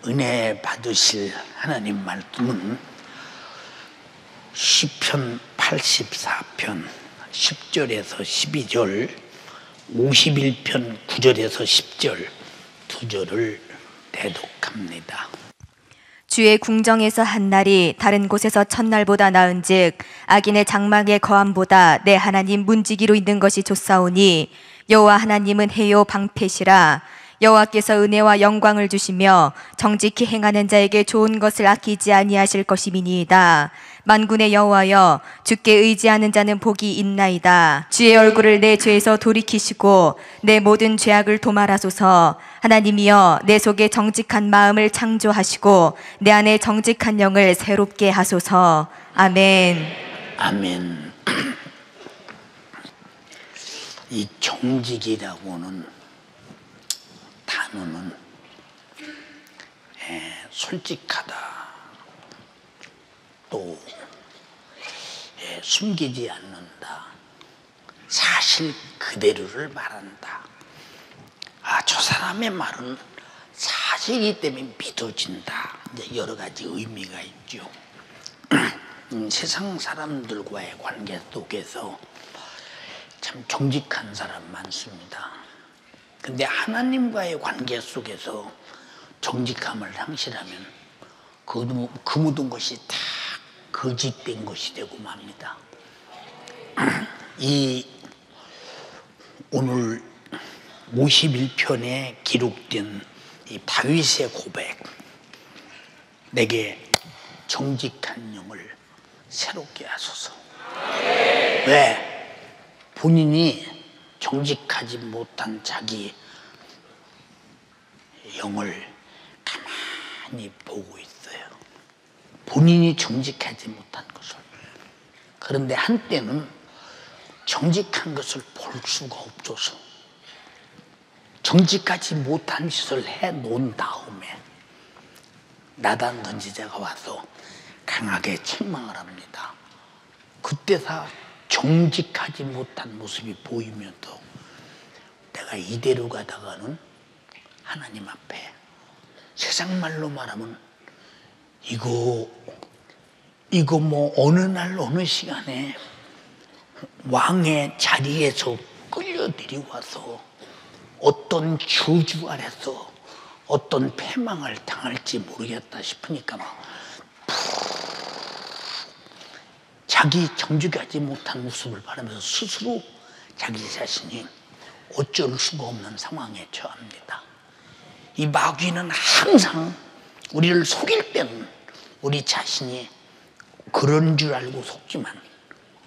은혜 받으실 하나님 말씀은 시편 84편 10절에서 12절, 51편 9절에서 10절 두 절을 대독합니다. 주의 궁정에서 한 날이 다른 곳에서 첫날보다 나은즉 악인의 장막의 거함보다 내 하나님 문지기로 있는 것이 좋사오니 여호와 하나님은 해요 방패시라. 여호와께서 은혜와 영광을 주시며 정직히 행하는 자에게 좋은 것을 아끼지 아니하실 것임이니이다. 만군의 여호와여, 주께 의지하는 자는 복이 있나이다. 주의 얼굴을 내 죄에서 돌이키시고 내 모든 죄악을 도말하소서. 하나님이여, 내 속에 정직한 마음을 창조하시고 내 안에 정직한 영을 새롭게 하소서. 아멘. 아멘. 이 정직이라고는 단어는 솔직하다, 또 숨기지 않는다, 사실 그대로를 말한다. 저 사람의 말은 사실이기 때문에 믿어진다. 이제 여러 가지 의미가 있죠. 세상 사람들과의 관계 속에서 참 정직한 사람 많습니다. 근데 하나님과의 관계 속에서 정직함을 상실하면 그 모든 것이 다 거짓된 것이 되고 맙니다. 이 오늘 51편에 기록된 이 다윗의 고백, 내게 정직한 영을 새롭게 하소서. 왜? 본인이 정직하지 못한 자기 영을 가만히 보고 있어요. 본인이 정직하지 못한 것을. 그런데 한때는 정직한 것을 볼 수가 없어서 정직하지 못한 짓을 해놓은 다음에 나단 던지자가 와서 강하게 책망을 합니다. 그때서 정직하지 못한 모습이 보이면서 내가 이대로 가다가는 하나님 앞에, 세상 말로 말하면 이거 뭐 어느 날 어느 시간에 왕의 자리에서 끌려들이 와서 어떤 저주 아래서 어떤 패망을 당할지 모르겠다 싶으니까 막 자기 정직하지 못한 모습을 바라면서 스스로 자기 자신이 어쩔 수가 없는 상황에 처합니다. 이 마귀는 항상 우리를 속일 때는 우리 자신이 그런 줄 알고 속지만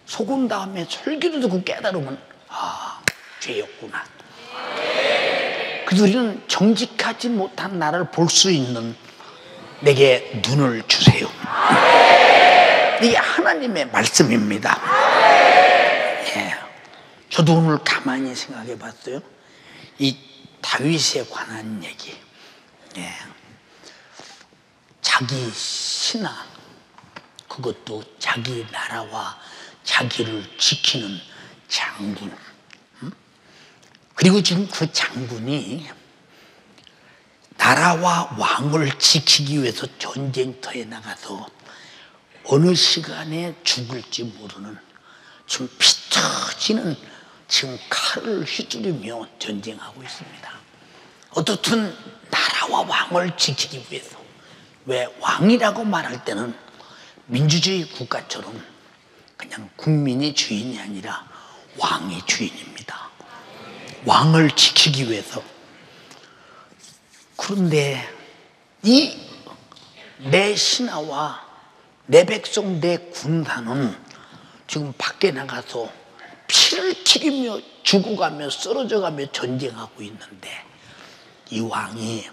속은 다음에 설교를 듣고 깨달으면 죄였구나. 그래서 우리는 정직하지 못한 나를 볼 수 있는 내게 눈을 주세요. 이게 하나님의 말씀입니다. 저도 오늘 가만히 생각해 봤어요. 이 다윗에 관한 얘기. 자기 신하, 그것도 자기 나라와 자기를 지키는 장군. 그리고 지금 그 장군이 나라와 왕을 지키기 위해서 전쟁터에 나가서 어느 시간에 죽을지 모르는 지금 피 터지는 지금 칼을 휘두르며 전쟁하고 있습니다. 어떻든 나라와 왕을 지키기 위해서. 왜? 왕이라고 말할 때는 민주주의 국가처럼 그냥 국민이 주인이 아니라 왕이 주인입니다. 왕을 지키기 위해서. 그런데 이 내 신하와 내 백성, 내 군단은 지금 밖에 나가서 피를 튀기며 죽어가며 쓰러져가며 전쟁하고 있는데 이 왕이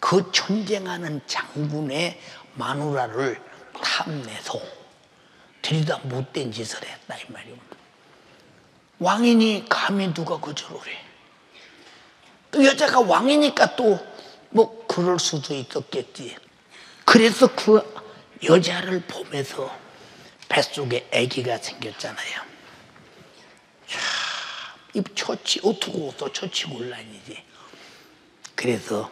그 전쟁하는 장군의 마누라를 탐내서 들이다 못된 짓을 했다, 이 말이오. 왕이니 감히 누가 거절을 해. 또 여자가 왕이니까 또 뭐 그럴 수도 있었겠지. 그래서 그 여자를 보면서 뱃속에 아기가 생겼잖아요. 이 처치 어떻게 또 처치 곤란이지. 그래서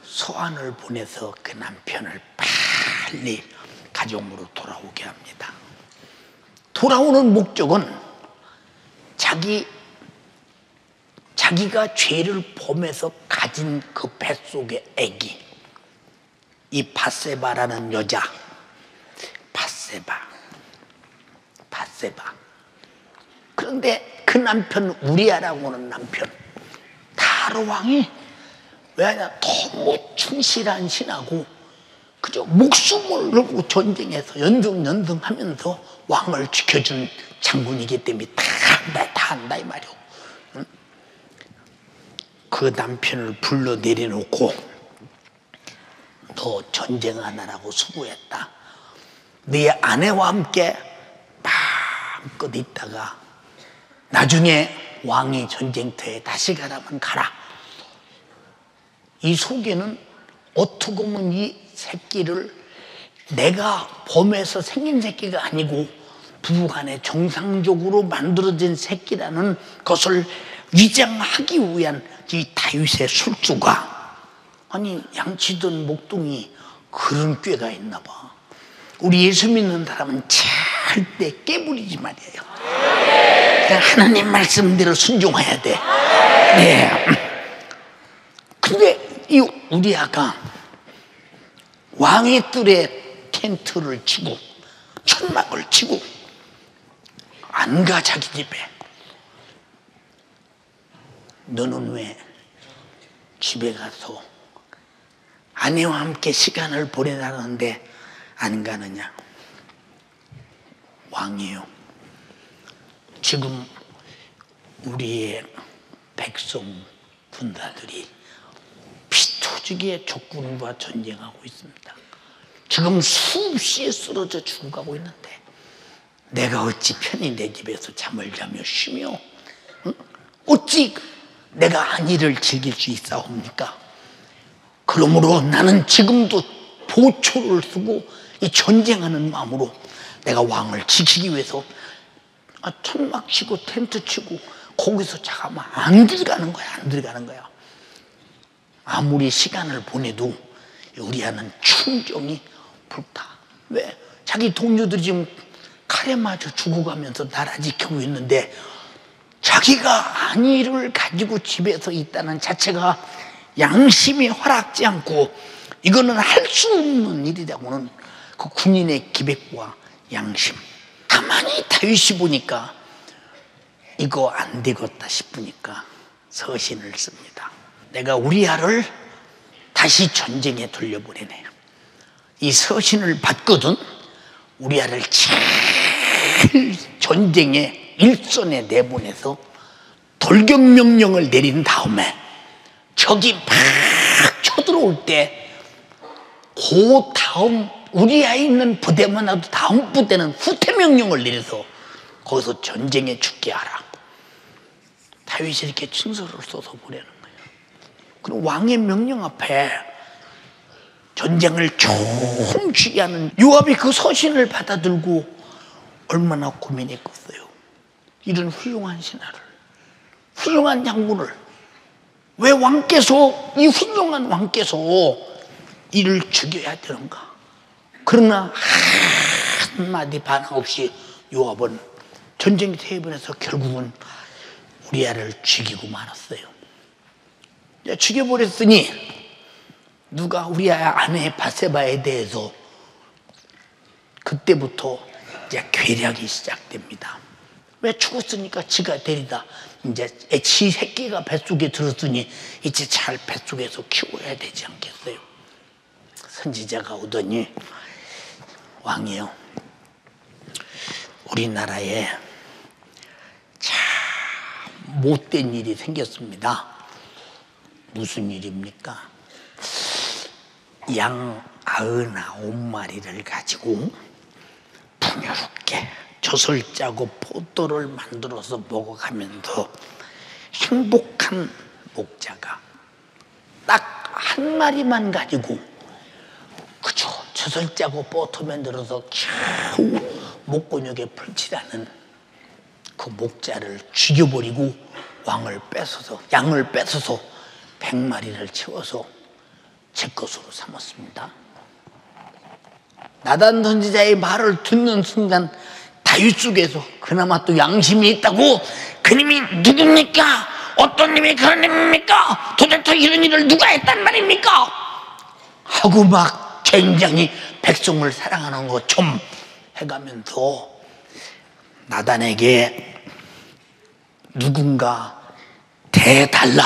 소환을 보내서 그 남편을 빨리 가정으로 돌아오게 합니다. 돌아오는 목적은 자기가 죄를 범해서 가진 그 뱃속의 아기, 이 밧세바라는 여자, 밧세바. 그런데 그 남편, 우리아라고 하는 남편, 다른 왕이 왜냐, 너무 충실한 신하고 그저 목숨을 걸고 전쟁에서 연등하면서 왕을 지켜준 장군이기 때문에 다 한다 이 말이오. 그 남편을 불러 내려놓고 너 전쟁하느라고 수고했다. 네 아내와 함께 마음껏 있다가 나중에 왕이 전쟁터에 다시 가라면 가라. 이 속에는 어떻게 보면 이 새끼를 내가 범해서 생긴 새끼가 아니고 부부간에 정상적으로 만들어진 새끼라는 것을 위장하기 위한 이 다윗의 술주가, 아니 양치던 목동이 그런 꾀가 있나 봐. 우리 예수 믿는 사람은 절대 깨부리지 말이에요. 그냥 하나님 말씀대로 순종해야 돼. 네. 근데 이 우리아가 왕의 뜰에 텐트를 치고 천막을 치고 안 가 자기 집에. 너는 왜 집에 가서 아내와 함께 시간을 보내라는데 안 가느냐? 왕이요, 지금 우리의 백성 군사들이 피토지게 적군과 전쟁하고 있습니다. 지금 수없이 쓰러져 죽어가고 있는데 내가 어찌 편히 내 집에서 잠을 자며 쉬며 어찌 내가 안위를 즐길 수 있사옵니까? 그러므로 나는 지금도 보초를 쓰고 이 전쟁하는 마음으로 내가 왕을 지키기 위해서 천막 치고 텐트 치고 거기서 잠깐만 안 들어가는 거야. 아무리 시간을 보내도 우리아는 충정이 불타. 왜? 자기 동료들이 지금 칼에 맞아 죽어가면서 나라 지키고 있는데 자기가 안위를 가지고 집에서 있다는 자체가 양심이 허락지 않고 이거는 할 수 없는 일이라고는 그 군인의 기백과 양심. 가만히 다윗이 보니까 이거 안 되겠다 싶으니까 서신을 씁니다. 내가 우리아를 다시 전쟁에 돌려보내네. 이 서신을 받거든 우리아를 제일 전쟁의 일선에 내보내서 돌격 명령을 내린 다음에 적이 막 쳐들어올 때 그 다음 우리아에 있는 부대만 하도 다음 부대는 후퇴 명령을 내려서 거기서 전쟁에 죽게 하라. 다윗이 이렇게 친서를 써서 보내는 거예요. 그럼 왕의 명령 앞에 전쟁을 총치게 하는 요압이 그 서신을 받아들고 얼마나 고민했겠어요. 이런 훌륭한 신하를, 훌륭한 장군을 왜 왕께서, 이 훌륭한 왕께서 이를 죽여야 되는가? 그러나 한마디 반항 없이 요압은 전쟁 대변에서 결국은 우리아를 죽이고 말았어요. 죽여버렸으니 누가 우리아 아내 밧세바에 대해서 그때부터 이제 괴략이 시작됩니다. 왜 죽었으니까 지가 데리다 이제 지 새끼가 뱃속에 들었으니 이제 잘 뱃속에서 키워야 되지 않겠어요? 선지자가 오더니 왕이요, 우리나라에 참 못된 일이 생겼습니다. 무슨 일입니까? 양 99마리를 가지고 풍요롭게 젖을 짜고 포도를 만들어서 먹어가면서 행복한 목자가 딱 한 마리만 가지고 그저 젖을 짜고 포도 만들어서 겨우 목곤욕에 풀칠하는 그 목자를 죽여버리고 양을 뺏어서 100마리를 채워서 제 것으로 삼았습니다. 나단 선지자의 말을 듣는 순간 다윗 속에서 그나마 또 양심이 있다고, 그님이 누굽니까? 어떤 님이 그런 님입니까? 도대체 이런 일을 누가 했단 말입니까? 하고 막 굉장히 백성을 사랑하는 것 좀 해가면서 나단에게 누군가 대달라,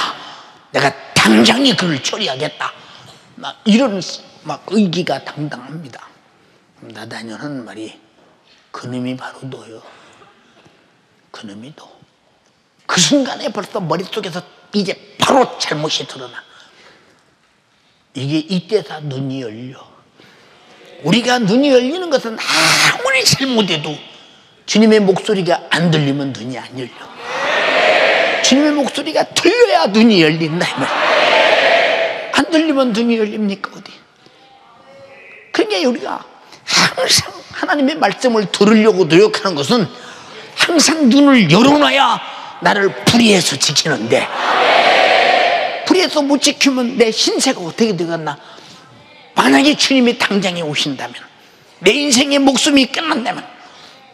내가 당장에 그를 처리하겠다, 막 이런 막 의기가 당당합니다. 나단이 하는 말이, 그놈이 바로 너요. 그놈이 너. 그 순간에 벌써 머릿속에서 이제 바로 잘못이 드러나. 이게 이때다 눈이 열려. 우리가 눈이 열리는 것은 아무리 잘못해도 주님의 목소리가 안 들리면 눈이 안 열려. 주님의 목소리가 들려야 눈이 열린다 이 말이야. 안 들리면 눈이 열립니까 어디? 그러니까 우리가 항상 하나님의 말씀을 들으려고 노력하는 것은 항상 눈을 열어놔야 나를 불의에서 지키는데, 불의에서 못 지키면 내 신세가 어떻게 되겠나? 만약에 주님이 당장에 오신다면, 내 인생의 목숨이 끝난다면,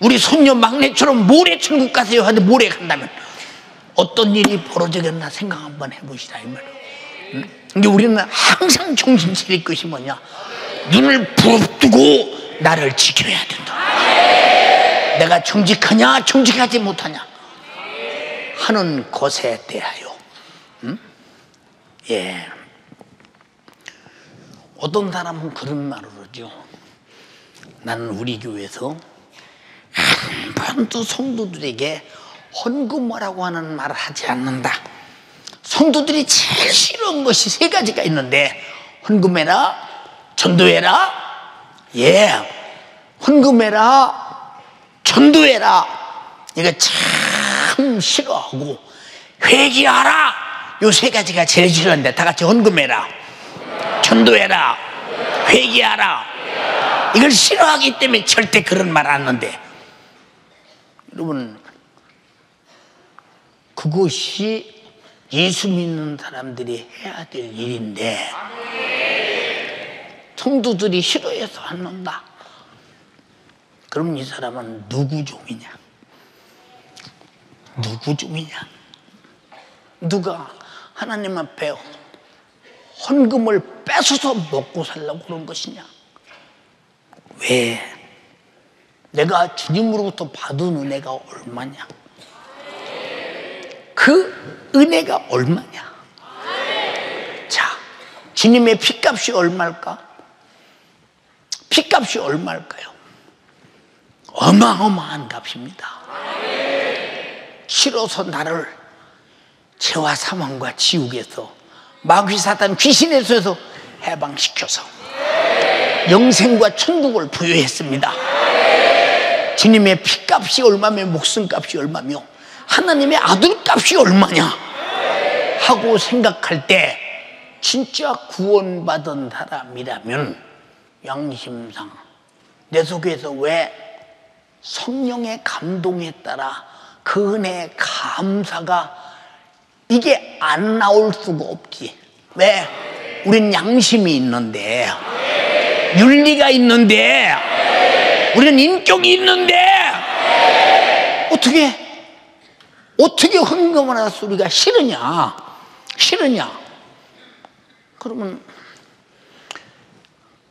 우리 손녀 막내처럼 모레 천국 가세요 하는데 모레 간다면 어떤 일이 벌어지겠나 생각 한번 해보시라 이 말이에요. 근데 우리는 항상 정신 차릴 것이 뭐냐? 눈을 부릅뜨고 나를 지켜야 된다. 내가 정직하냐 정직하지 못하냐 하는 것에 대하여. 예. 어떤 사람은 그런 말을 하죠. 나는 우리 교회에서 한 번도 성도들에게 헌금하라고 하는 말을 하지 않는다. 성도들이 제일 싫어하는 것이 세 가지가 있는데, 헌금해라, 전도해라, 예, 헌금해라, 전도해라, 이거 참 싫어하고, 회개하라, 요 세 가지가 제일 싫어하는데, 다 같이 헌금해라, 전도해라, 회개하라, 이걸 싫어하기 때문에 절대 그런 말 안 하는데, 여러분, 그것이 예수 믿는 사람들이 해야 될 일인데 성도들이 싫어해서 안 한다. 그럼 이 사람은 누구 종이냐? 누구 종이냐? 누가 하나님 앞에 헌금을 뺏어서 먹고 살려고 그런 것이냐? 왜? 내가 주님으로부터 받은 은혜가 얼마냐? 그 은혜가 얼마냐? 자, 주님의 핏값이 얼마일까? 핏값이 얼마일까요? 어마어마한 값입니다. 싫어서 나를 죄와 사망과 지옥에서, 마귀 사단 귀신의 손에서 해방시켜서 영생과 천국을 부여했습니다. 주님의 핏값이 얼마며 목숨값이 얼마며 하나님의 아들값이 얼마냐 하고 생각할 때 진짜 구원받은 사람이라면 양심상 내 속에서 왜 성령의 감동에 따라 그 은혜의 감사가 이게 안 나올 수가 없지. 왜? 우린 양심이 있는데, 윤리가 있는데, 우리는 인격이 있는데 어떻게 헌금을 해서 우리가 싫으냐? 그러면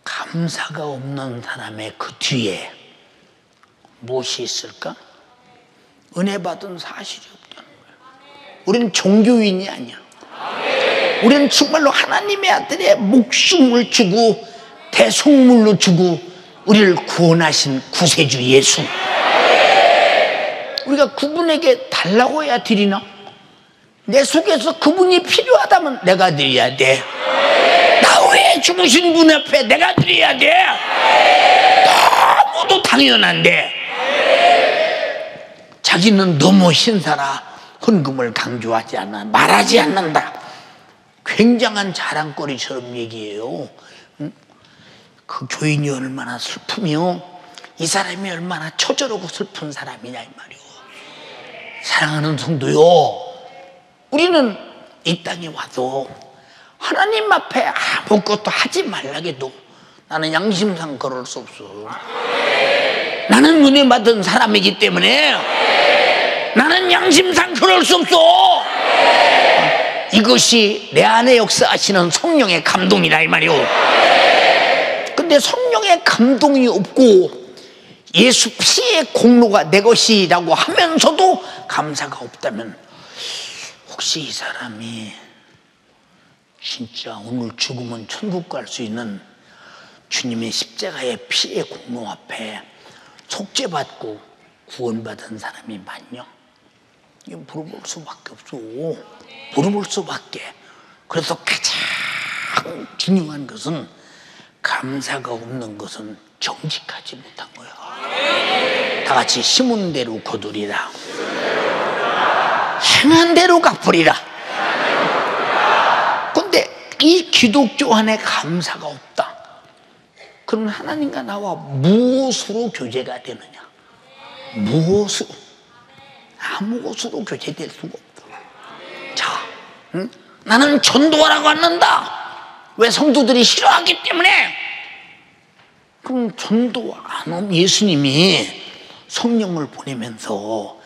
감사가 없는 사람의 그 뒤에 무엇이 있을까? 은혜 받은 사실이 없다는 거예요. 우리는 종교인이 아니야. 우리는 정말로 하나님의 아들의 목숨을 주고 대속물로 주고 우리를 구원하신 구세주 예수. 우리가 그분에게 달라고 해야 드리나? 내 속에서 그분이 필요하다면 내가 드려야 돼. 나 왜 죽으신 분 앞에 내가 드려야 돼? 너무도 당연한데 자기는 너무 신사라 헌금을 강조하지 않아, 말하지 않는다. 굉장한 자랑거리처럼 얘기해요. 그 교인이 얼마나 슬프며 이 사람이 얼마나 처절하고 슬픈 사람이냐 이 말이오. 사랑하는 성도요, 우리는 이 땅에 와서 하나님 앞에 아무것도 하지 말라게도 나는 양심상 그럴 수 없어. 나는 은혜 받은 사람이기 때문에 나는 양심상 그럴 수 없어. 이것이 내 안에 역사하시는 성령의 감동이다 이 말이오. 근데 성령의 감동이 없고 예수 피의 공로가 내 것이라고 하면서도 감사가 없다면 혹시 이 사람이 진짜 오늘 죽으면 천국 갈 수 있는 주님의 십자가의 피의 공로 앞에 속죄받고 구원받은 사람이 맞냐? 이거 물어볼 수밖에 없어. 물어볼 수밖에. 그래서 가장 중요한 것은 감사가 없는 것은 정직하지 못한 거야. 다 같이 심은 대로 거두리라, 행한 대로 갚으리라. 근데 이 기독교 안에 감사가 없다. 그럼 하나님과 나와 무엇으로 교제가 되느냐? 무엇으로? 아무것으로 교제될 수가 없다. 자, 나는 전도하라고 앉는다. 왜? 성도들이 싫어하기 때문에. 그럼 전도 안 하면 예수님이 성령을 보내면서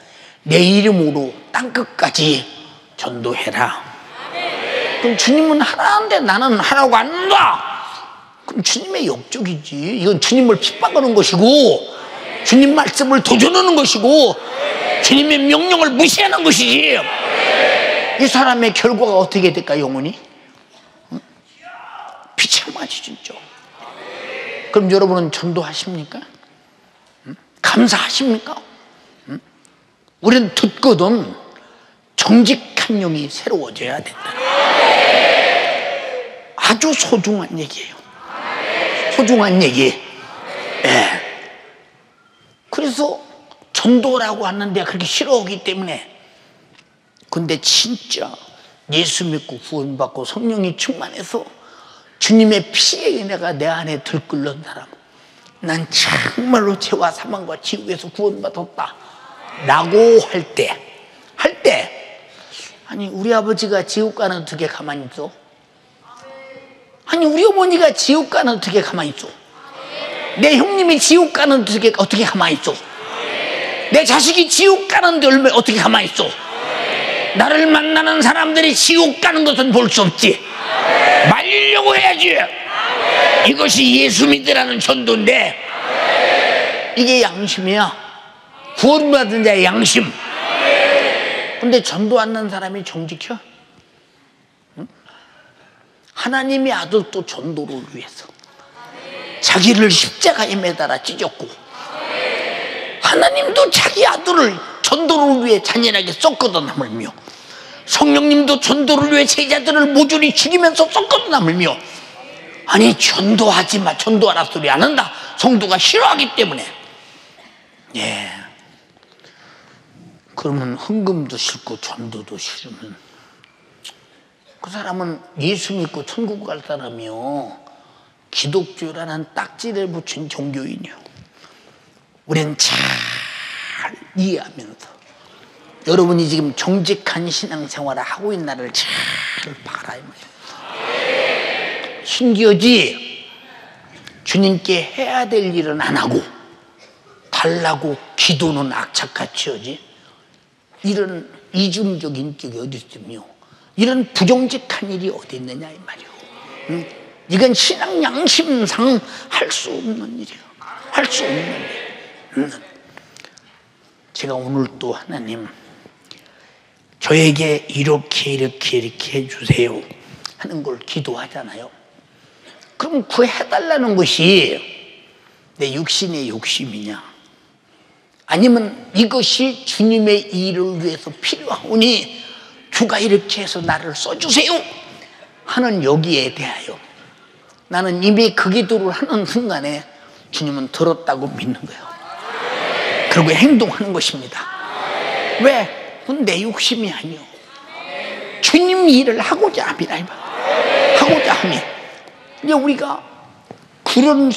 내 이름으로 땅끝까지 전도해라. 그럼 주님은 하라는데 나는 하라고 안 한다. 그럼 주님의 역적이지. 이건 주님을 핍박하는 것이고 주님 말씀을 도전하는 것이고 주님의 명령을 무시하는 것이지. 이 사람의 결과가 어떻게 될까? 영원히 비참하지 진짜. 그럼 여러분은 전도하십니까? 감사하십니까? 우리는 듣거든 정직한 영이 새로워져야 된다. 아주 소중한 얘기예요. 소중한 얘기. 예. 그래서 전도라고 하는데 그렇게 싫어하기 때문에. 근데 진짜 예수 믿고 구원받고 성령이 충만해서 주님의 피의 은혜가 내 안에 들끓는 사람, 난 정말로 죄와 사망과 지옥에서 구원받았다 라고 할 때 아니 우리 아버지가 지옥 가는 어떻게 가만히 있어? 아니 우리 어머니가 지옥 가는 어떻게 가만히 있어? 내 형님이 지옥 가는 어떻게 가만히 있어? 내 자식이 지옥 가는데 어떻게 가만히 있어? 나를 만나는 사람들이 지옥 가는 것은 볼 수 없지. 말리려고 해야지. 이것이 예수 믿으라는 전도인데 이게 양심이야. 구원받은 자의 양심. 근데 전도 않는 사람이 정직해? 하나님의 아들도 전도를 위해서 자기를 십자가에 매달아 찢었고 하나님도 자기 아들을 전도를 위해 잔인하게 썩거든 하물며 성령님도 전도를 위해 제자들을 모조리 죽이면서 썩거든 하물며 아니 전도하지 마. 전도하라 소리 안 한다. 성도가 싫어하기 때문에. 예. 그러면 헌금도 싫고 전도도 싫으면 그 사람은 예수 믿고 천국 갈 사람이요 기독교라는 딱지를 붙인 종교인이요. 우리는 잘 이해하면서 여러분이 지금 정직한 신앙생활을 하고 있나를 잘 봐라 이 말이에요. 신기하지? 주님께 해야 될 일은 안 하고 달라고 기도는 악착같이 하지. 이런 이중적 인격이 어디 있으며 이런 부정직한 일이 어디 있느냐 이 말이에요. 이건 신앙 양심상 할 수 없는 일이에요. 할 수 없는 일. 제가 오늘 또 하나님 저에게 이렇게 해주세요 하는 걸 기도하잖아요. 그럼 그 해달라는 것이 내 육신의 욕심이냐 아니면 이것이 주님의 일을 위해서 필요하오니 주가 이렇게 해서 나를 써주세요 하는 여기에 대하여 나는 이미 그 기도를 하는 순간에 주님은 들었다고 믿는 거예요. 그리고 행동하는 것입니다. 왜? 그건 내 욕심이 아니요. 주님 일을 하고자 합니다. 하고자 하면 이제 우리가 그런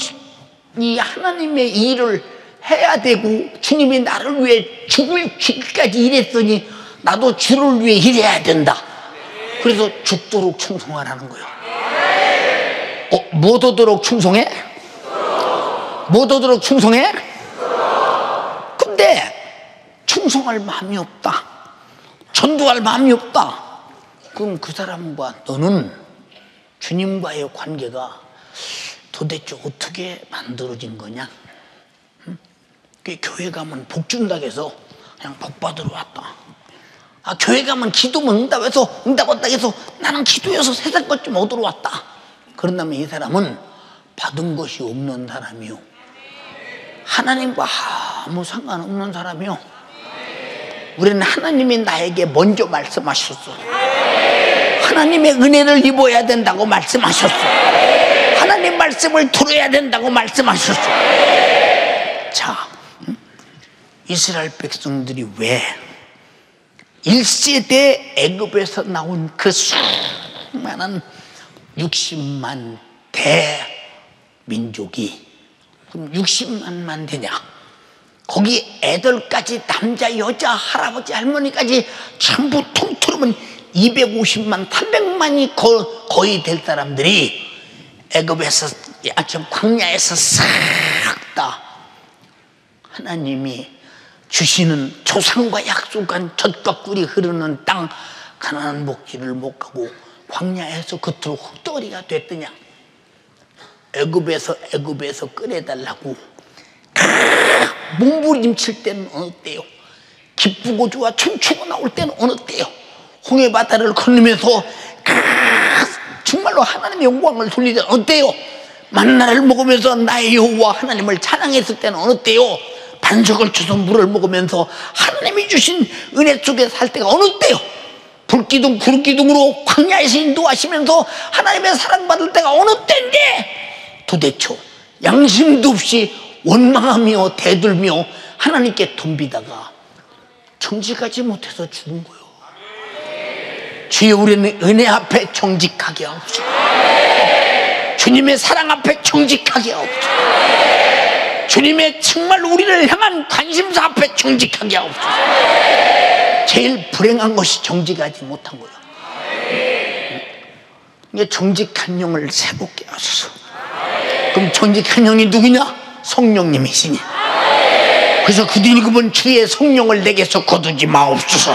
이 하나님의 일을 해야 되고 주님이 나를 위해 죽기까지 일했으니 나도 주를 위해 일해야 된다. 그래서 죽도록 충성하라는 거예요. 못 오도록 충성해? 못 오도록 충성해? 근데 충성할 마음이 없다, 전도할 마음이 없다. 그럼 그 사람과 너는 주님과의 관계가 도대체 어떻게 만들어진 거냐? 응? 교회 가면 복 준다고 해서 그냥 복 받으러 왔다. 교회 가면 기도면 응답해서 응답한다고 해서 나는 기도해서 세상 것 좀 얻으러 왔다. 그런다면 이 사람은 받은 것이 없는 사람이요, 하나님과 아무 상관없는 사람이요. 우리는 하나님이 나에게 먼저 말씀하셨어. 하나님의 은혜를 입어야 된다고 말씀하셨어. 하나님 말씀을 들어야 된다고 말씀하셨어. 자, 이스라엘 백성들이 왜 1세대 애굽에서 나온 그 수많은 60만 대민족이, 그럼 60만만 되냐? 거기 애들까지, 남자 여자 할아버지 할머니까지 전부 통틀으면 250만 300만이 거의 될 사람들이 애굽에서, 광야에서 싹 다 하나님이 주시는 조상과 약속한 젖과 꿀이 흐르는 땅 가나안 복지를 못 가고 광야에서 겉으로 흙덩어리가 됐더냐? 애굽에서 꺼내달라고 몸부림칠 때는 어느 때요? 기쁘고 좋아 춤추고 나올 때는 어느 때요? 홍해 바다를 건너면서 정말로 하나님의 영광을 돌릴 때는 어느 때요? 만나를 먹으면서 나의 여호와 하나님을 찬양했을 때는 어느 때요? 반석을 쳐서 물을 먹으면서 하나님이 주신 은혜 속에 살 때가 어느 때요? 불기둥 구름기둥으로 광야에서 인도하시면서 하나님의 사랑받을 때가 어느 때인데 도대체 양심도 없이 원망하며 대들며 하나님께 덤비다가 정직하지 못해서 죽은 거예요. 주여, 우리는 은혜 앞에 정직하게 하옵소서. 주님의 사랑 앞에 정직하게 하옵소서. 주님의 정말 우리를 향한 관심사 앞에 정직하게 하옵소서. 제일 불행한 것이 정직하지 못한 거예요. 이게 정직한 영을 새롭게 하소서. 그럼 정직한 영이 누구냐? 성령님이시니. 그래서 그들이 그분 주의 성령을 내게서 거두지 마옵소서.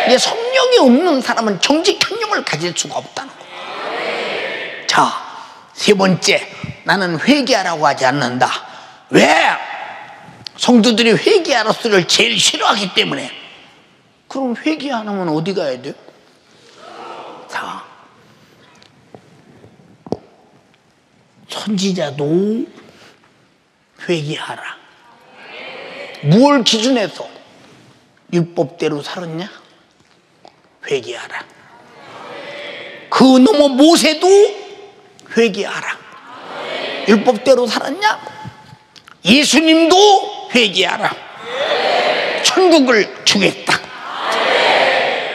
이게 성령이 없는 사람은 정직한 영을 가질 수가 없다는 거예요. 자, 세 번째, 나는 회개하라고 하지 않는다. 왜? 성도들이 회개하는 소리를 제일 싫어하기 때문에. 그럼 회개 안 하면 어디 가야 돼요? 자, 선지자도 회개하라. 무엇을 기준해서 율법대로 살았냐? 회개하라. 그 넘어 모세도 회개하라. 율법대로 살았냐? 예수님도 회개하라. 천국을 주겠다.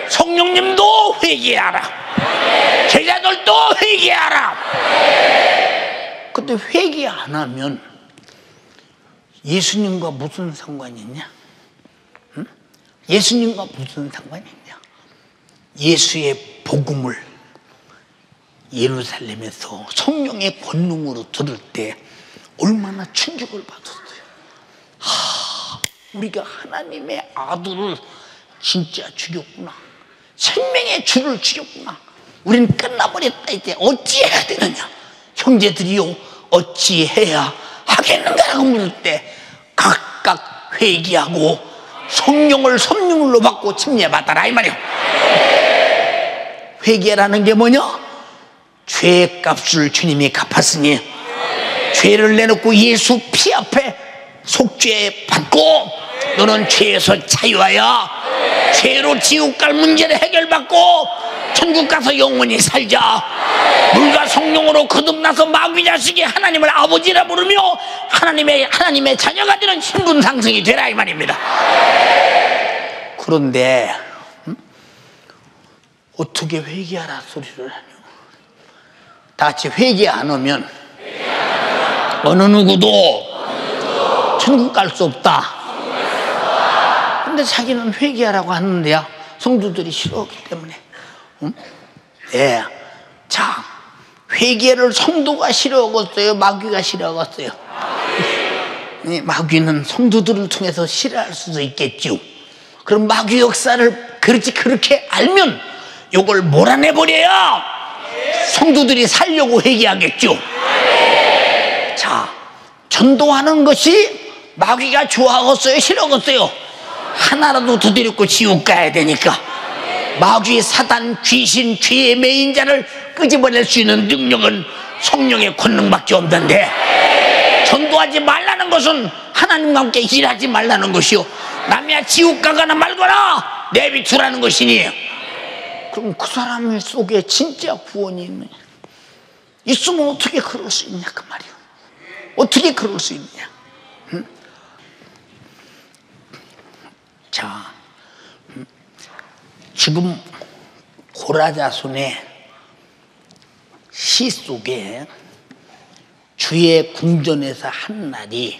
성령님도 회개하라. 제자들도 회개하라. 근데 회개 안 하면 예수님과 무슨 상관이 있냐? 응? 예수님과 무슨 상관이 있냐? 예수의 복음을 예루살렘에서 성령의 권능으로 들을 때 얼마나 충격을 받았어요. 우리가 하나님의 아들을 진짜 죽였구나. 생명의 주를 죽였구나. 우린 끝나버렸다. 이제 어찌해야 되느냐? 형제들이요, 어찌해야 하겠는가라고 물을 때 각각 회개하고 성령을 선물로 받고 침례받아라 이 말이요. 회개라는 게 뭐냐? 죄의 값을 주님이 갚았으니 죄를 내놓고 예수 피 앞에 속죄 받고 너는 죄에서 자유하여 죄로 지옥 갈 문제를 해결받고 천국 가서 영원히 살자. 물과 성령으로 거듭나서 마귀 자식이 하나님을 아버지라 부르며 하나님의 자녀가 되는 신분 상승이 되라 이 말입니다. 그런데 어떻게 회개하라 소리를 하냐? 다 같이 회개 안 하면 어느 누구도 천국 갈 수 없다. 근데 자기는 회개하라고 하는데야 성도들이 싫어하기 때문에. 네. 자, 회개를 성도가 싫어하겠어요? 마귀가 싫어하겠어요? 마귀는 성도들을 통해서 싫어할 수도 있겠죠. 그럼 마귀 역사를 그렇게 알면 이걸 몰아내버려야 성도들이 살려고 회개하겠죠. 자, 전도하는 것이 마귀가 좋아하겠어요? 싫어하겠어요? 하나라도 더 드렸고 지옥 가야 되니까 마귀, 사단, 귀신, 죄의 매인자를 끄집어낼 수 있는 능력은 성령의 권능밖에 없는데, 전도하지 말라는 것은 하나님과 함께 일하지 말라는 것이요, 남이야 지옥 가거나 말거나 내비두라는 것이니, 그럼 그 사람 속에 진짜 구원이 있으면 어떻게 그럴 수 있냐 그 말이요. 어떻게 그럴 수 있냐. 응? 자, 지금 고라자손의 시 속에 주의 궁전에서 한 날이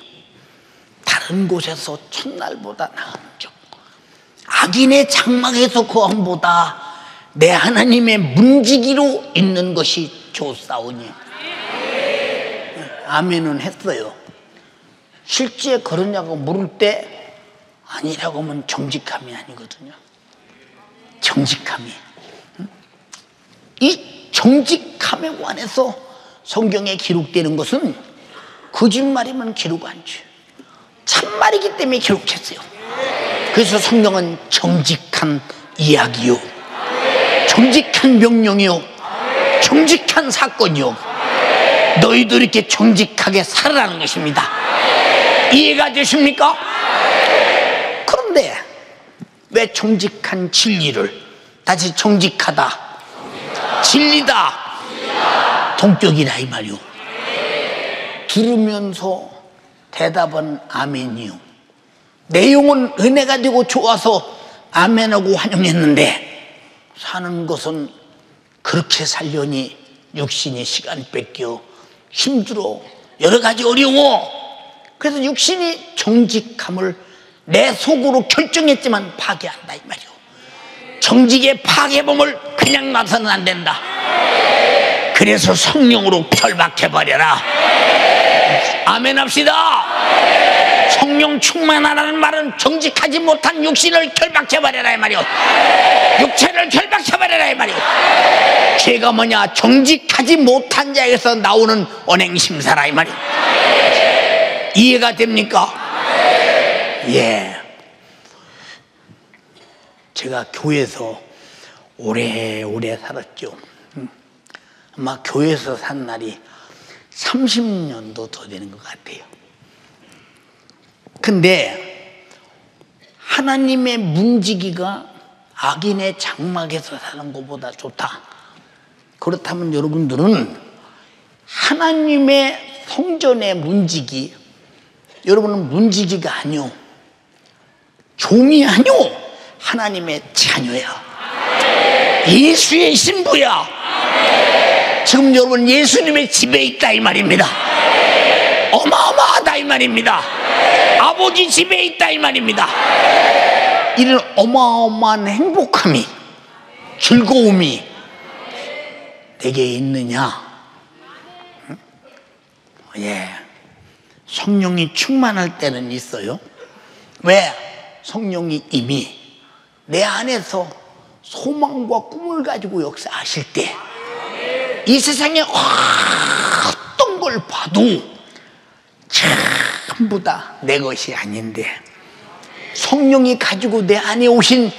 다른 곳에서 첫날보다 나은 즉 악인의 장막에서 거함보다 내 하나님의 문지기로 있는 것이 좋사오니. 아멘은 했어요. 실제 그러냐고 물을 때 아니라고 하면 정직함이 아니거든요. 정직함이. 이 정직함에 관해서 성경에 기록되는 것은 거짓말이면 기록 안 줘요. 참말이기 때문에 기록했어요. 그래서 성경은 정직한 이야기요, 정직한 명령이요, 정직한 사건이요, 너희도 이렇게 정직하게 살아라는 것입니다. 이해가 되십니까? 그런데 왜 정직한 진리를 다시 정직하다, 진리다, 동격이라 이 말이요. 들으면서 대답은 아멘이요, 내용은 은혜가 되고 좋아서 아멘하고 환영했는데 사는 것은 그렇게 살려니 육신이 시간 뺏겨 힘들어, 여러 가지 어려워. 그래서 육신이 정직함을 내 속으로 결정했지만 파괴한다 이 말이요. 정직의 파괴범을 그냥 놔서는 안 된다. 그래서 성령으로 결박해버려라. 아멘 합시다. 성령 충만하라는 말은 정직하지 못한 육신을 결박해버려라 이 말이요, 육체를 결박해버려라 이 말이요. 죄가 뭐냐? 정직하지 못한 자에서 나오는 언행심사라 이 말이요. 이해가 됩니까? 예. 제가 교회에서 오래오래 살았죠. 아마 교회에서 산 날이 30년도 더 되는 것 같아요. 근데 하나님의 문지기가 악인의 장막에서 사는 것보다 좋다. 그렇다면 여러분들은 하나님의 성전의 문지기, 여러분은 문지기가 아니오, 종이 아니오, 하나님의 자녀야. 예수의 신부야. 지금 여러분 예수님의 집에 있다 이 말입니다. 어마어마하다 이 말입니다. 아버지 집에 있다 이 말입니다. 이런 어마어마한 행복함이, 즐거움이 내게 있느냐? 예, 성령이 충만할 때는 있어요. 왜? 성령이 이미 내 안에서 소망과 꿈을 가지고 역사하실 때 이 세상에 어떤 걸 봐도 전부 다 내 것이 아닌데 성령이 가지고 내 안에 오신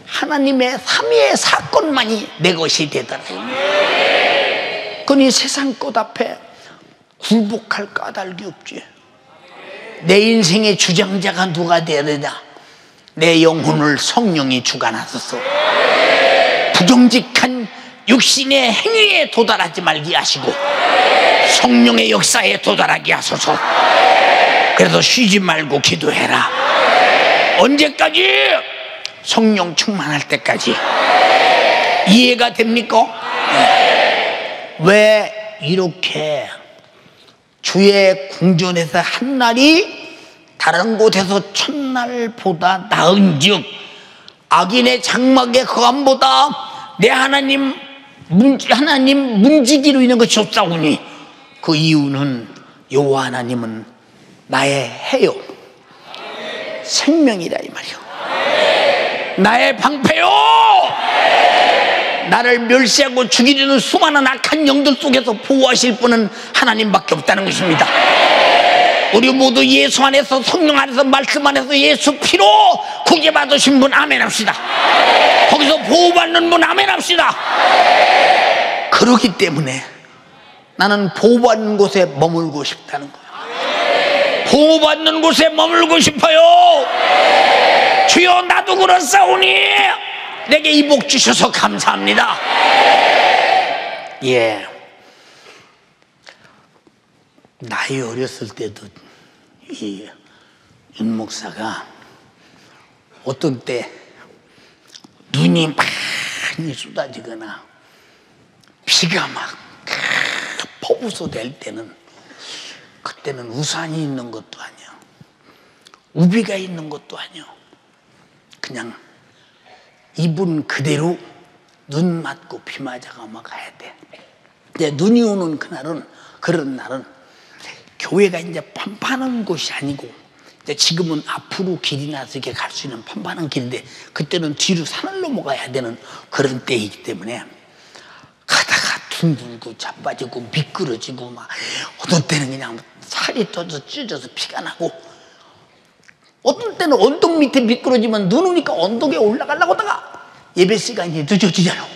하나님의 삼위의 사건만이 내 것이 되더라고요. 그러니 세상 것 앞에 굴복할 까닭이 없지. 내 인생의 주장자가 누가 되어야 되냐? 내 영혼을 성령이 주관하소서. 부정직한 육신의 행위에 도달하지 말게 하시고 성령의 역사에 도달하게 하소서. 그래서 쉬지 말고 기도해라. 언제까지? 성령 충만할 때까지. 이해가 됩니까? 왜 이렇게 주의 궁전에서 한 날이 다른 곳에서 첫날보다 나은즉 악인의 장막의 거함보다 내 하나님 하나님 문지기로 있는 것이 좋사오니 그 이유는 여호와 하나님은 나의 해요, 생명이라 이 말이요. 나의 방패요. 나를 멸시하고 죽이려는 수많은 악한 영들 속에서 보호하실 분은 하나님밖에 없다는 것입니다. 우리 모두 예수 안에서, 성령 안에서, 말씀 안에서 예수 피로 구제받으신 분 아멘 합시다. 거기서 보호받는 분 아멘 합시다. 그렇기 때문에 나는 보호받는 곳에 머물고 싶다는 거예요. 보호받는 곳에 머물고 싶어요. 주여 나도 그렇사오니 내게 이 복 주셔서 감사합니다. 예, 나이 어렸을 때도 이 윤 목사가 어떤 때 눈이 많이 쏟아지거나 비가 막 폭우소 될 때는, 그때는 우산이 있는 것도 아니야, 우비가 있는 것도 아니야, 그냥 이분 그대로 눈 맞고 비 맞아가 막 가야 돼. 근데 눈이 오는 그런 날은 교회가 이제 판판한 곳이 아니고, 이제 지금은 앞으로 길이 나서 이렇게 갈 수 있는 판판한 길인데, 그때는 뒤로 산을 넘어가야 되는 그런 때이기 때문에 가다가 둥글고 자빠지고 미끄러지고 막, 어떤 때는 그냥 살이 떠서 찢어져서 피가 나고, 어떤 때는 언덕 밑에 미끄러지면 눈 오니까 언덕에 올라가려고 하다가 예배 시간이 늦어지잖아.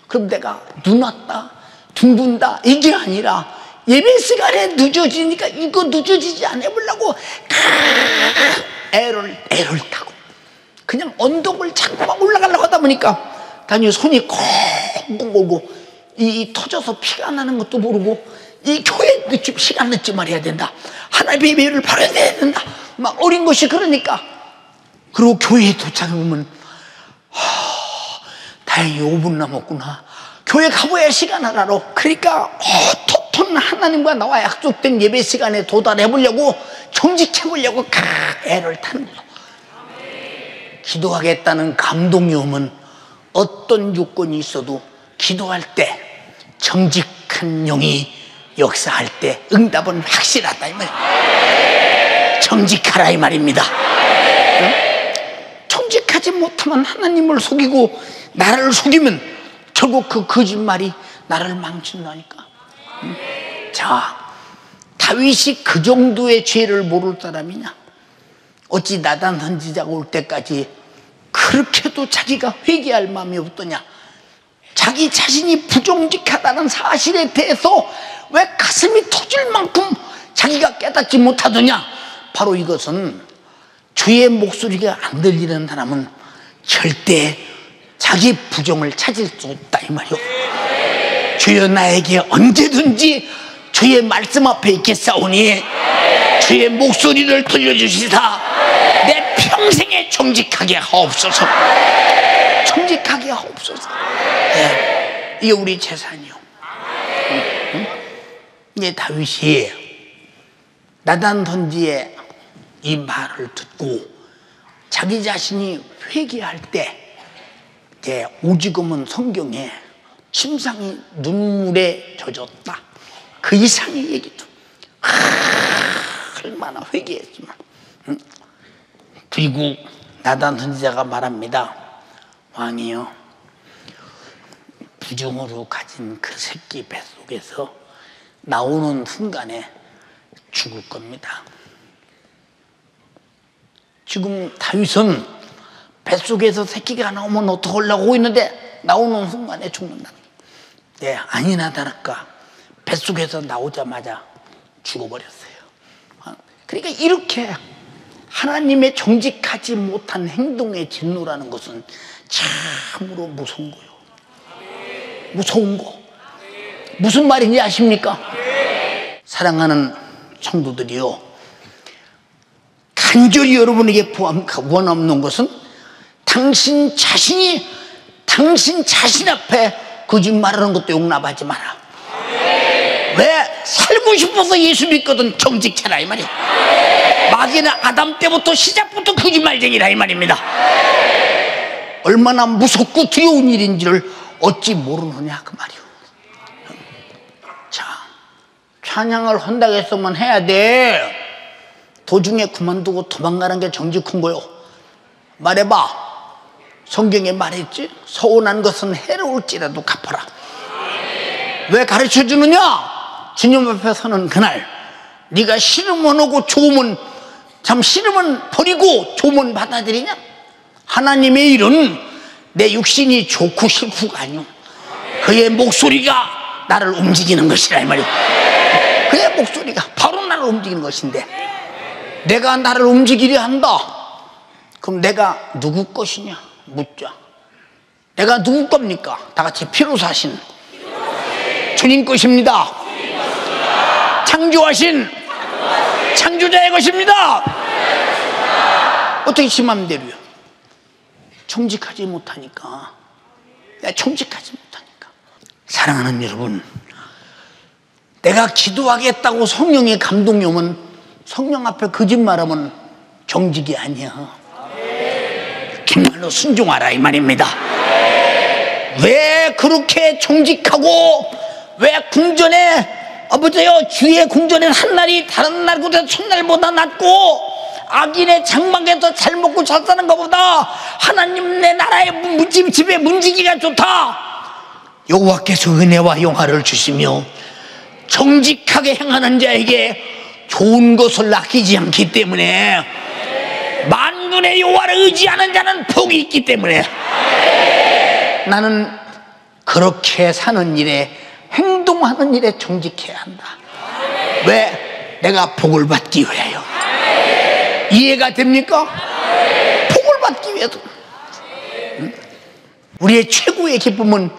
그럼 내가 눈 왔다 둥근다 이게 아니라 예배 시간에 늦어지니까 이거 늦어지지 않아 보려고 애를 타고 그냥 언덕을 자꾸 막 올라가려고 하다 보니까 단지 손이 콩콩 오고 이 터져서 피가 나는 것도 모르고, 이 교회 늦지, 시간 늦지 말아야 된다, 하나님의 예배를 바라야 된다, 막 어린 것이 그러니까. 그리고 교회에 도착하면 다행히 5분 남았구나, 교회 가봐야 시간 하나로. 그러니까 어떻든 하나님과 나와 약속된 예배 시간에 도달해 보려고, 정직해 보려고 애를 타는 거예요. 기도하겠다는 감동이 오면 어떤 요건이 있어도 기도할 때 정직한 영이 역사할 때 응답은 확실하다 이 말이에요. 정직하라 이 말입니다. 정직하지 못하면 하나님을 속이고 나를 속이면 결국 그 거짓말이 나를 망친다니까. 자, 다윗이 그 정도의 죄를 모를 사람이냐? 어찌 나단 선지자가 올 때까지 그렇게도 자기가 회개할 마음이 없더냐? 자기 자신이 부정직하다는 사실에 대해서 왜 가슴이 터질 만큼 자기가 깨닫지 못하더냐? 바로 이것은 주의 목소리가 안 들리는 사람은 절대 자기 부정을 찾을 수 없다 이 말이요. 주여 나에게 언제든지 주의 말씀 앞에 있겠사오니 주의 목소리를 들려주시사 내 평생에 정직하게 하옵소서. 정직하게 하옵소서. 네, 이게 우리 재산이요. 이제 다윗이 나단 선지의 이 말을 듣고 자기 자신이 회개할 때, 이제 오직음은 성경에 심상이 눈물에 젖었다, 그 이상의 얘기도 얼마나 회개했지만. 그리고 나단 선지자가 말합니다. 왕이요, 부정으로 가진 그 새끼 뱃속에서 나오는 순간에 죽을 겁니다. 지금 다윗은 뱃속에서 새끼가 나오면 어떡하려고 있는데 나오는 순간에 죽는다. 네, 아니나 다를까 뱃속에서 나오자마자 죽어버렸어요. 그러니까 이렇게 하나님의 정직하지 못한 행동의 진노라는 것은 참으로 무서운 거예요. 무서운 거. 무슨 말인지 아십니까? 사랑하는 성도들이요, 간절히 여러분에게 원하는 것은 당신 자신이 당신 자신 앞에 거짓말하는 것도 용납하지 마라. 왜? 살고 싶어서 예수 믿거든 정직해라 이 말이야. 마귀는 아담 때부터 시작부터 거짓말쟁이라 이 말입니다. 얼마나 무섭고 두려운 일인지를 어찌 모르느냐 그 말이요. 찬양을 한다고 했으면 해야 돼. 도중에 그만두고 도망가는 게 정직한 거요. 말해봐. 성경에 말했지? 서운한 것은 해로울지라도 갚아라. 왜 가르쳐 주느냐? 주님 앞에 서는 그날 네가 싫으면 오고 좋으면, 참 싫으면 버리고 좋으면 받아들이냐? 하나님의 일은 내 육신이 좋고 싫고가 아니오. 그의 목소리가 나를 움직이는 것이라 이 말이오. 그의 목소리가 바로 나를 움직이는 것인데, 내가 나를 움직이려 한다. 그럼 내가 누구 것이냐 묻자. 내가 누구 겁니까? 다 같이 피로 사신 주님 것입니다. 창조하신 창조자의 것입니다. 어떻게 지 맘대로요? 정직하지 못하니까. 정직하지 못하니까. 사랑하는 여러분, 내가 기도하겠다고 성령의 감동이 오면 성령 앞에 거짓말하면 정직이 아니야. 정말로 순종하라 이 말입니다. 왜 그렇게 정직하고, 왜 궁전에 아버지여 주의 궁전엔 한 날이 다른 날보다 첫날보다 낫고 악인의 장막에서 잘 먹고 잘 사는 것보다 하나님 내 나라의 집에 문지기가 좋다. 여호와께서 은혜와 영화를 주시며 정직하게 행하는 자에게 좋은 것을 아끼지 않기 때문에, 만군의 여호와를 의지하는 자는 복이 있기 때문에, 나는 그렇게 사는 일에, 행동하는 일에 정직해야 한다. 왜? 내가 복을 받기 위하여. 이해가 됩니까? 복을 받기 위해서. 우리의 최고의 기쁨은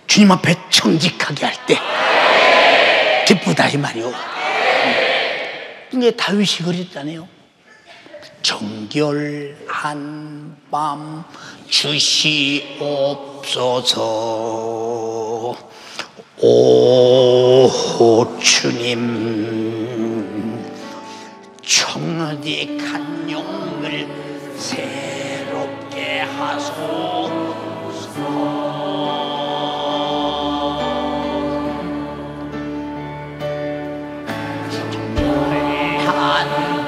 주님 앞에 정직하게 할 때 기쁘다 이 말이오. 이게 다윗이 그랬잖아요. 정결한 밤 주시옵소서. 오 주님, 정직한 영을 새롭게 하소서.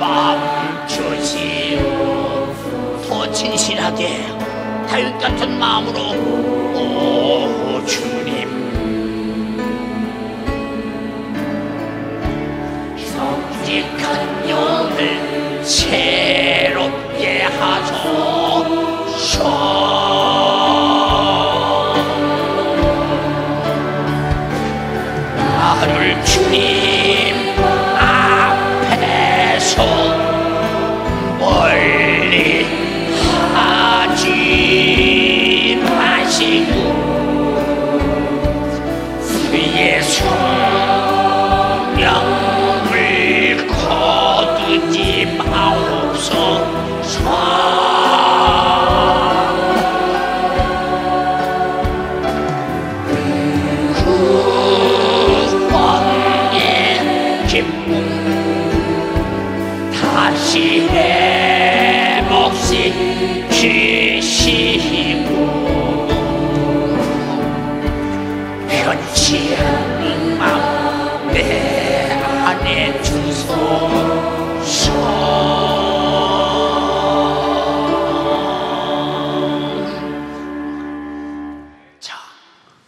밤 주시오. 더 진실하게 다윗 같은 마음으로 오 주님, 정직한 영을 새롭게 하소서. 나를 주님 멀리 하지 마시고 그의 성령을 거두지 마옵소서. 구원의 기쁨 다시 회복시 주시고 편치 않는 마음 내 안에 주소서. 자,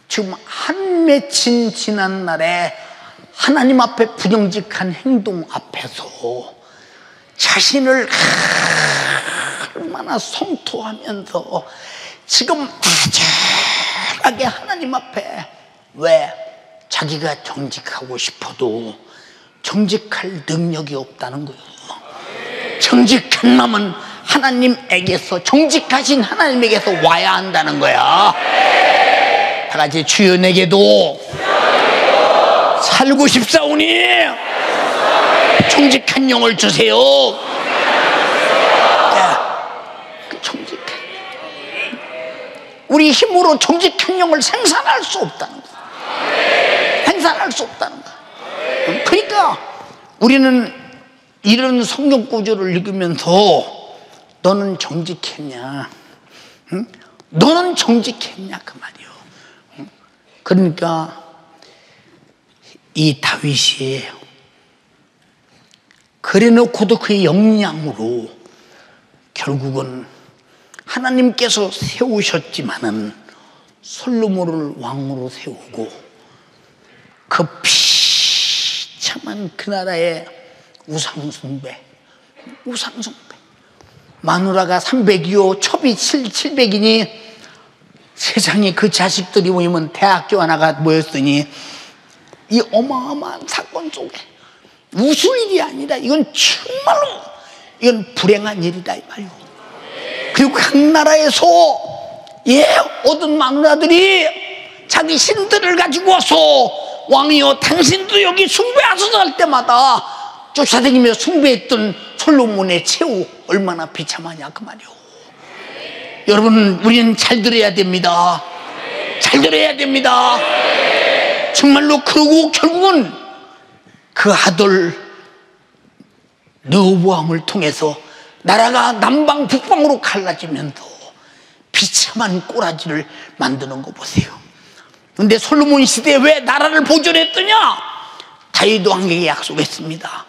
지금 한 맺힌 지난 날에 하나님 앞에 부정직한 행동 앞에서 자신을 얼마나 성토하면서 지금 다정하게 하나님 앞에, 왜? 자기가 정직하고 싶어도 정직할 능력이 없다는 거예요. 정직한 마음은 하나님에게서, 정직하신 하나님에게서 와야 한다는 거야. 다 같이 주여 내게도 살고 싶사오니 정직한 영을 주세요. 정직한, 우리 힘으로 정직한 영을 생산할 수 없다는 거야. 생산할 수 없다는 거야. 그러니까 우리는 이런 성경 구절을 읽으면서 너는 정직했냐? 응? 너는 정직했냐? 그 말이요. 그러니까 이 다윗이 그래놓고도 그의 역량으로 결국은 하나님께서 세우셨지만은 솔로몬을 왕으로 세우고 그 비참한 그 나라의 우상숭배 마누라가 300이요 첩이 700이니 세상에 그 자식들이 모이면 대학교 하나가 모였으니 이 어마어마한 사건 속에 웃을 일이 아니라 이건 정말로 이건 불행한 일이다 이 말이오. 그리고 각 나라에서 얻은 마누라들이 자기 신들을 가지고 와서 왕이여 당신도 여기 숭배하소서 할 때마다 쫓아다니며 숭배했던 솔로몬의 최후 얼마나 비참하냐 그 말이오. 여러분 우리는 잘 들어야 됩니다. 잘 들어야 됩니다. 정말로. 그러고 결국은 그 아들 르호보암을 통해서 나라가 남방 북방으로 갈라지면서 비참한 꼬라지를 만드는 거 보세요. 근데 솔로몬 시대에 왜 나라를 보존했더냐? 다윗 왕에게 약속했습니다.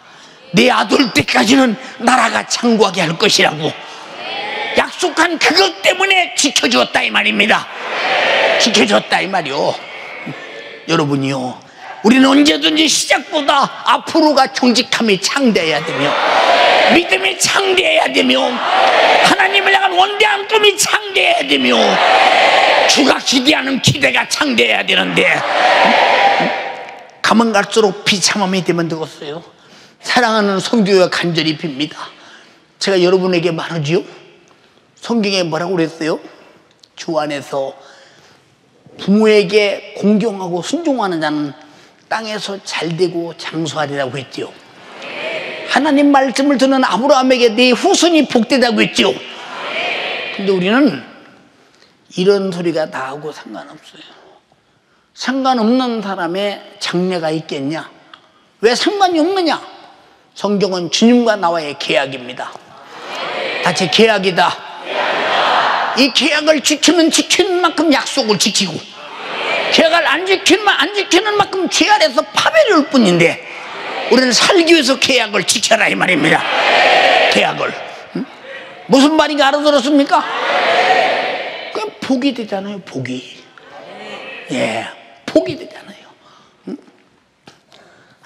내 아들 때까지는 나라가 창고하게 할 것이라고 약속한 그것 때문에 지켜주었다 이 말입니다. 지켜줬다 이 말이요. 여러분이요, 우리는 언제든지 시작보다 앞으로가 정직함이 창대해야 되며 믿음이 창대해야 되며 하나님을 향한 원대한 꿈이 창대해야 되며 주가 기대하는 기대가 창대해야 되는데 가면 갈수록 비참함이 되면 되겠어요. 사랑하는 성도여 간절히 빕니다. 제가 여러분에게 말하지요. 성경에 뭐라고 그랬어요? 주 안에서 부모에게 공경하고 순종하는 자는 땅에서 잘되고 장수하리라고 했지요. 하나님 말씀을 듣는 아브라함에게 네 후손이 복되다고 했지요. 근데 우리는 이런 소리가 나하고 상관없어요. 상관없는 사람의 장래가 있겠냐? 왜 상관이 없느냐? 성경은 주님과 나와의 계약입니다. 같이 계약이다. 이 계약을 지키는 만큼 약속을 지키고 계약을 안 지키는 만큼 죄 아래서 파멸일 뿐인데 우리는 살기 위해서 계약을 지켜라 이 말입니다. 계약을. 무슨 말인지 알아들었습니까? 그냥 복이 되잖아요. 복이. 예, 복이 되잖아요.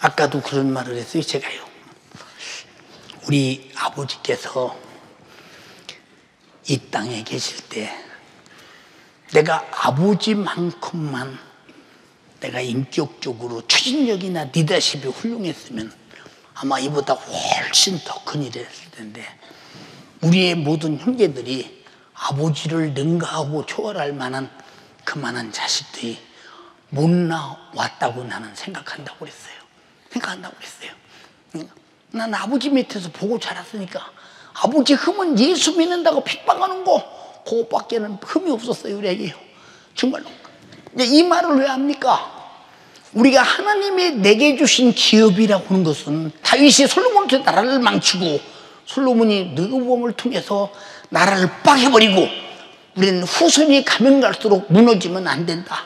아까도 그런 말을 했어요. 제가요, 우리 아버지께서 이 땅에 계실 때 내가 아버지만큼만 내가 인격적으로 추진력이나 리더십이 훌륭했으면 아마 이보다 훨씬 더 큰 일을 했을 텐데 우리의 모든 형제들이 아버지를 능가하고 초월할 만한 그만한 자식들이 못 나왔다고 나는 생각한다고 그랬어요. 난 아버지 밑에서 보고 자랐으니까 아버지 흠은 예수 믿는다고 핍박하는 거 그것밖에는 흠이 없었어요. 우리에게요. 정말로. 이 말을 왜 합니까? 우리가 하나님이 내게 주신 기업이라고 하는 것은 다윗이 솔로몬한테 나라를 망치고 솔로몬이 르호보암을 통해서 나라를 빠개버리고 우리는 후손이 가면 갈수록 무너지면 안 된다.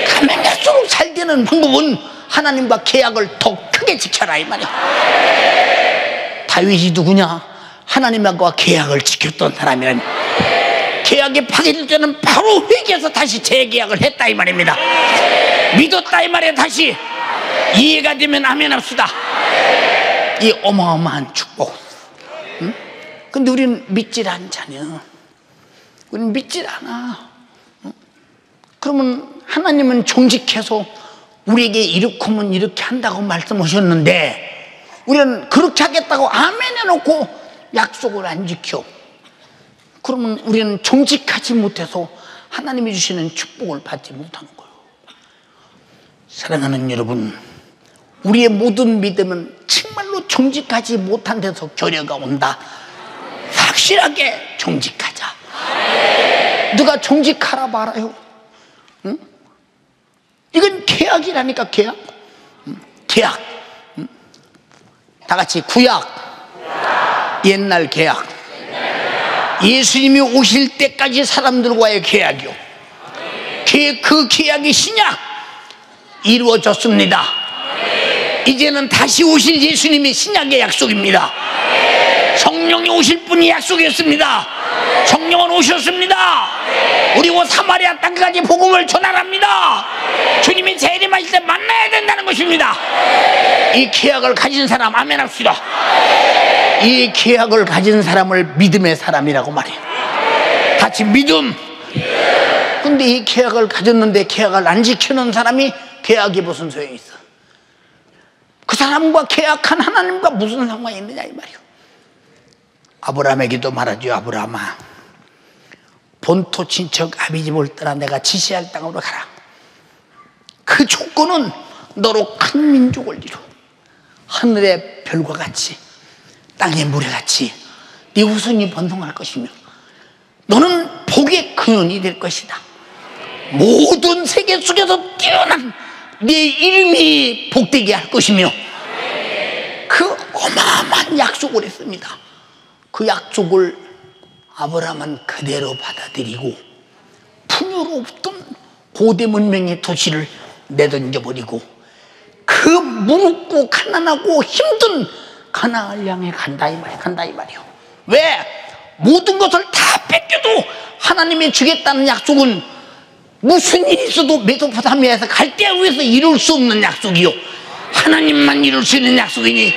가면 갈수록 잘 되는 방법은 하나님과 계약을 더 크게 지켜라 이 말이야. 다윗이 누구냐? 하나님과 계약을 지켰던 사람이라니. 계약이 파괴될 때는 바로 회개해서 다시 재계약을 했다 이 말입니다. 믿었다 이 말에 다시 이해가 되면 아멘 합시다. 이 어마어마한 축복. 근데 우리는 믿질 않잖아요. 우리는 믿질 않아. 그러면 하나님은 정직해서 우리에게 이렇게 하면 이렇게 한다고 말씀하셨는데 우리는 그렇게 하겠다고 아멘 해놓고 약속을 안 지켜. 그러면 우리는 정직하지 못해서 하나님이 주시는 축복을 받지 못하는 거예요. 사랑하는 여러분, 우리의 모든 믿음은 정말로 정직하지 못한 데서 결여가 온다. 확실하게 정직하자. 누가 정직하라 말아요? 응? 이건 계약이라니까. 계약. 계약. 다 같이 구약, 옛날 계약. 예수님이 오실 때까지 사람들과의 계약이요. 그 계약이 신약 이루어졌습니다. 이제는 다시 오실 예수님이 신약의 약속입니다. 성령이 오실 분이 약속이었습니다. 성령은 오셨습니다. 그리고 사마리아 땅까지 복음을 전하랍니다. 주님이 재림하실 때 만나야 된다는 것입니다. 이 계약을 가진 사람 아멘 합시다. 이 계약을 가진 사람을 믿음의 사람이라고 말해요. 같이 믿음. 근데 이 계약을 가졌는데 계약을 안 지키는 사람이 계약이 무슨 소용이 있어? 그 사람과 계약한 하나님과 무슨 상관이 있느냐 이 말이요. 아브라함에게도 말하죠. 아브라함아, 본토 친척 아비집을 떠나 내가 지시할 땅으로 가라. 그 조건은 너로 큰 민족을 이루 하늘의 별과 같이 땅의 물에 같이 네 후손이 번성할 것이며 너는 복의 근원이 될 것이다. 모든 세계 속에서 뛰어난 네 이름이 복되게 할 것이며 그 어마어마한 약속을 했습니다. 그 약속을 아브라함은 그대로 받아들이고 풍요롭던 고대 문명의 도시를 내던져버리고 그 무겁고 가난하고 힘든 가나안을 향해 간다 이 말이에요. 왜? 모든 것을 다 뺏겨도 하나님이 주겠다는 약속은 무슨 일이 있어도 메소포타미아에서 갈대아루에서 이룰 수 없는 약속이요, 하나님만 이룰 수 있는 약속이니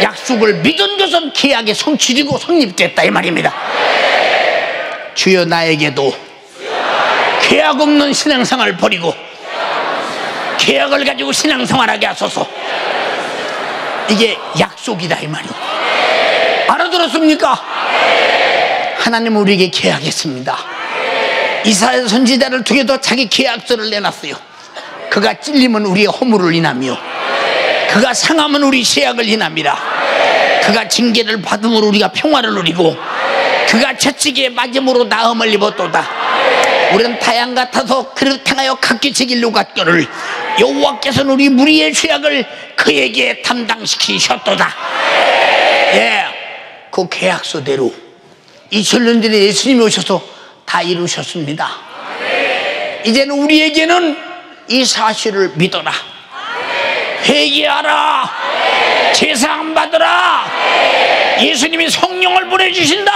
약속을 믿은 것은 계약의 성취되고 성립됐다 이 말입니다. 주여 나에게도 계약 없는 신앙생활을 버리고 계약을 가지고 신앙생활하게 하소서. 이게 약속이다 이 말이요. 알아들었습니까? 하나님은 우리에게 계약했습니다. 이사야 선지자를 통해서 자기 계약서를 내놨어요. 그가 찔림은 우리의 허물을 인하며 그가 상함은 우리 죄악을 인함이라. 그가 징계를 받음으로 우리가 평화를 누리고 그가 채찍에 맞음으로 나음을 입었도다. 우리는 타양 같아서 그를 향하여 각기 제길로 갔거늘 여호와께서는 우리 무리의 죄악을 그에게 담당시키셨도다. 예, 그 계약서대로 2000년 전에 예수님이 오셔서 다 이루셨습니다. 이제는 우리에게는 이 사실을 믿어라. 회개하라. 제사함 받으라. 예수님이 성령을 보내주신다.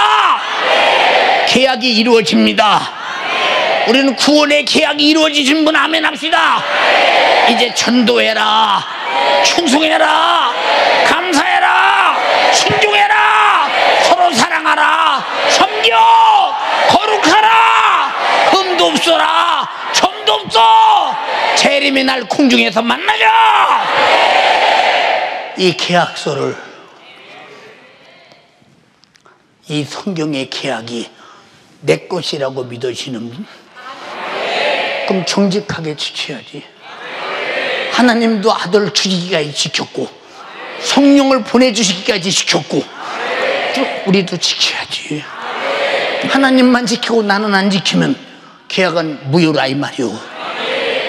계약이 이루어집니다. 우리는 구원의 계약이 이루어지신 분 아멘 합시다. 이제 전도해라. 충성해라. 감사해라. 순종해라. 서로 사랑하라. 섬겨. 거룩하라. 흠도 없어라. 점도 없어. 재림의 날 공중에서 만나자. 이 계약서를, 이 성경의 계약이 내 것이라고 믿으시는 분, 그럼 정직하게 지켜야지. 하나님도 아들 주시기까지 지켰고 성령을 보내주시기까지 지켰고 우리도 지켜야지. 하나님만 지키고 나는 안 지키면 계약은 무효라 이 말이오.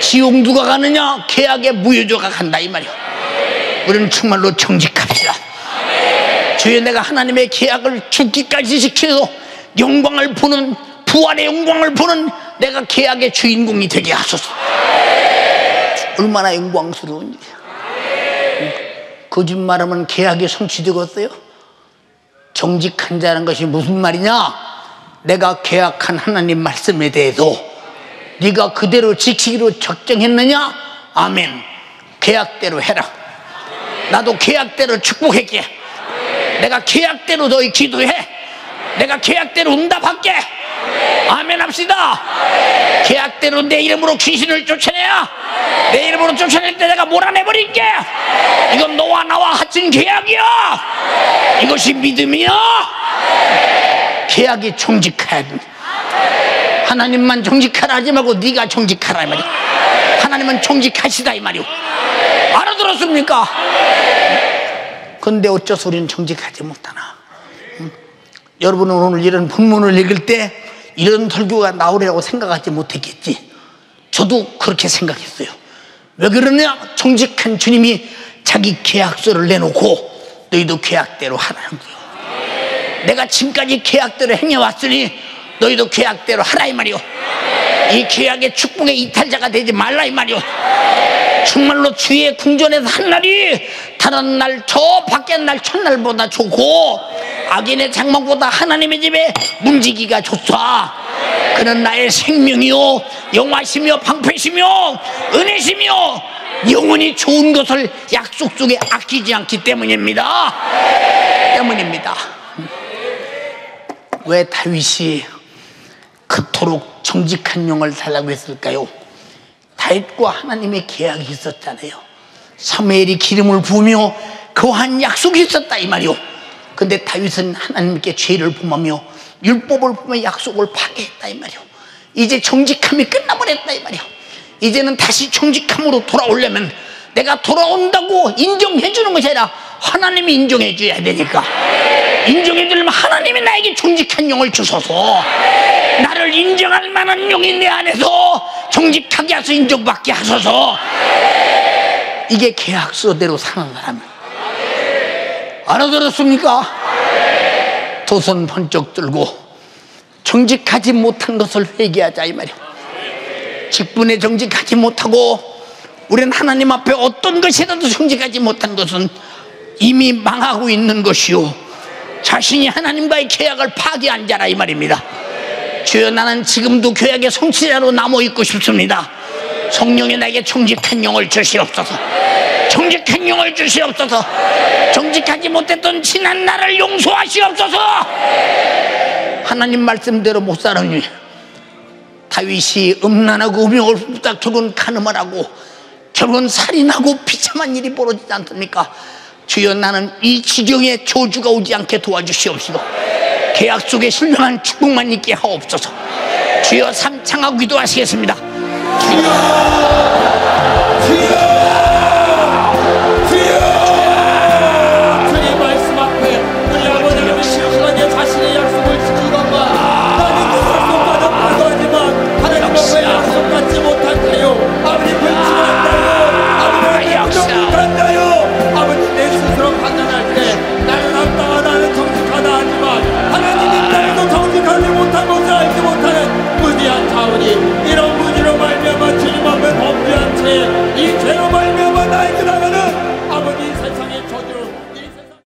지옥 누가 가느냐? 계약의 무효자가 간다 이 말이오. 우리는 정말로 정직합시다. 주여, 내가 하나님의 계약을 죽기까지 지켜서 영광을 보는, 부활의 영광을 보는 내가 계약의 주인공이 되게 하소서. 얼마나 영광스러운 일이야. 거짓말하면 계약이 성취되겠어요? 정직한 자라는 것이 무슨 말이냐? 내가 계약한 하나님 말씀에 대해서 네가 그대로 지키기로 작정했느냐? 아멘. 계약대로 해라. 나도 계약대로 축복할게. 내가 계약대로 너희 기도해. 내가 계약대로 응답할게. 아멘 합시다. 계약대로 내 이름으로 귀신을 쫓아내야 내 이름으로 쫓아낼 때 내가 몰아내버릴게. 이건 너와 나와 같은 계약이야. 이것이 믿음이야. 계약이 정직해야 돼. 하나님만 정직하라 하지 말고 네가 정직하라 이 말이야. 하나님은 정직하시다 이 말이오. 알아들었습니까? 근데 어째서 우리는 정직하지 못하나? 여러분은 오늘 이런 본문을 읽을 때 이런 설교가 나오리라고 생각하지 못했겠지. 저도 그렇게 생각했어요. 왜 그러냐? 정직한 주님이 자기 계약서를 내놓고 너희도 계약대로 하라는 거예요. 내가 지금까지 계약대로 행해왔으니 너희도 계약대로 하라 이 말이오. 이 계약의 축복의 이탈자가 되지 말라 이 말이오. 정말로 주의 궁전에서 한 날이 다른 날 저 밖의 날 첫날보다 좋고 악인의 장막보다 하나님의 집에 문지기가 좋다. 그는 나의 생명이요 영화시며 방패시며 은혜시며 영원히 좋은 것을 약속 속에 아끼지 않기 때문입니다. 왜 다윗이 그토록 정직한 영을 살라고 했을까요? 다윗과 하나님의 계약이 있었잖아요. 사무엘이 기름을 부으며 거한 약속이 있었다 이 말이요. 근데 다윗은 하나님께 죄를 범하며 율법을 범하며 약속을 파괴했다 이 말이요. 이제 정직함이 끝나버렸다 이 말이요. 이제는 다시 정직함으로 돌아오려면 내가 돌아온다고 인정해 주는 것이 아니라 하나님이 인정해 줘야 되니까, 인정해 주려면 하나님이 나에게 정직한 영을 주소서, 나를 인정할 만한 영이 내 안에서 정직하게 하셔서 인정받게 하소서. 이게 계약서대로 사는 사람. 알아들었습니까? 두 손 번쩍 들고 정직하지 못한 것을 회개하자 이 말이야. 직분에 정직하지 못하고 우리는 하나님 앞에 어떤 것이라도 정직하지 못한 것은 이미 망하고 있는 것이요 자신이 하나님과의 계약을 파기한 자라 이 말입니다. 주여, 나는 지금도 교약의 성취자로 남아있고 싶습니다. 성령이 나에게 정직한 영을 주시옵소서. 정직한 영을 주시옵소서. 정직하지 못했던 지난 날을 용서하시옵소서. 하나님 말씀대로 못 살았니? 다윗이 음란하고 음욕을 훔딱 결혼 간음을 하고 결혼 살인하고 비참한 일이 벌어지지 않습니까? 주여, 나는 이 지경에 저주가 오지 않게 도와주시옵소서. 계약 속에 신령한 축복만 있게 하옵소서. 주여, 삼창하고 기도하시겠습니다. 주여.